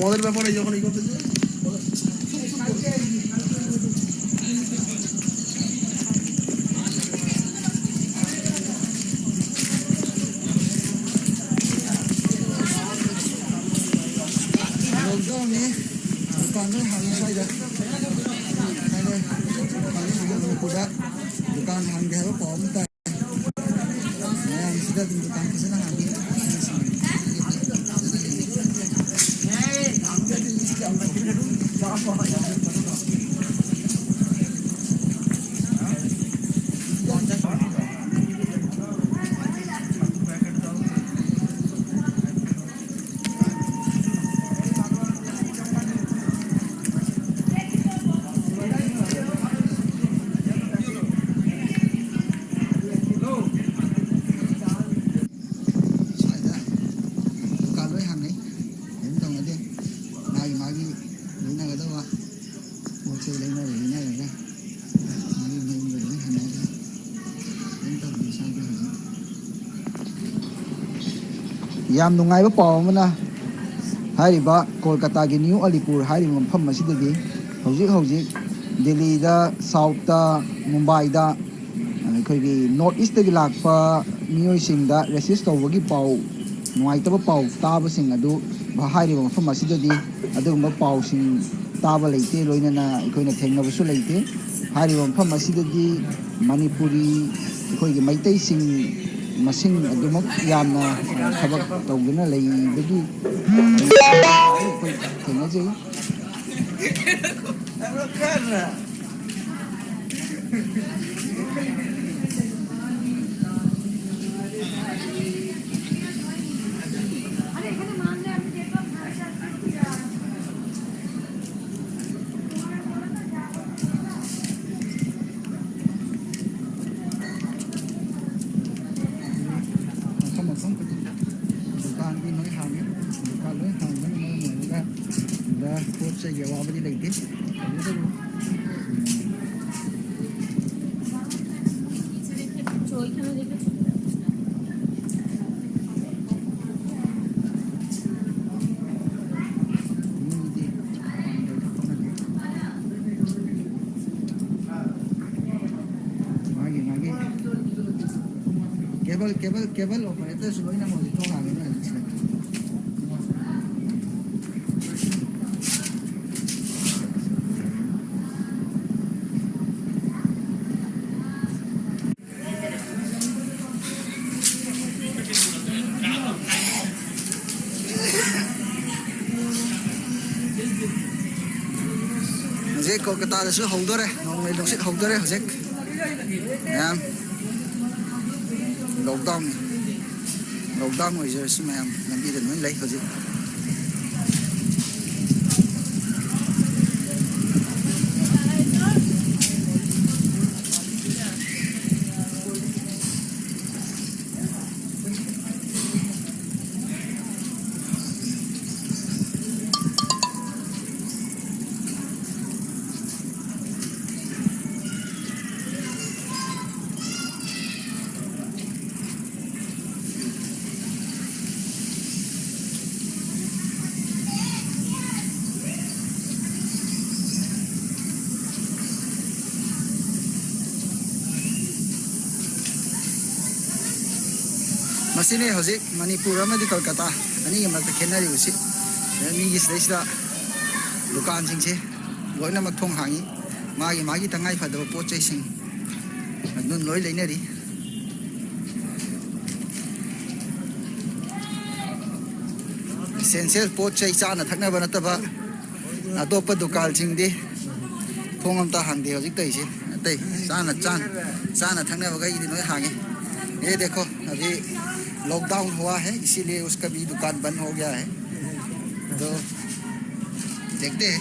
মদের ব্যাপারে যখন এই করতে दुकान hàng है वो कौन ता मैं इसका दुकान कैसे ना आगे yam nungai ba paw mana hariba kolkata gi new alipur hari mafam asidagi hojik delhi da south da mumbai da khoi gi north east gi lakpa miyoi sing da resist tawagi paw nungai ta ba paw ta ba sing adu ba hari mafam asidagi adu ba paw sing ta ba leite loina na khoi na thengna ba su leite hari mafam asidagi manipuri khoi gi maitai sing masing adumok yamna thabak tawgina leibagi thengajai Saya jawab apa lagi? Kabel operator sebenarnya mau ditolak ini. Hojik Kolkata dasu hongdore, nongmei dongsit hongdore hojik. Em, lockdown rồi giờ xin mày làm đi đến lấy hojik. Masini hojik Manipur amadi Kolkata ani yamata khenari usi mi gi sida dukan singse loina mak thong hangi magi tangai phadaba pot chai sing adun loi leinari essential पोट चई चाना थकनब नतबा अतोप दुकान सिंगदी थोंग अमता हांगदे हजिक तइसे अतई चाना थकनब गई नोय हांगे। ये देखो अभी लॉकडाउन हुआ है इसीलिए उसका भी दुकान बंद हो गया है। तो देखते हैं।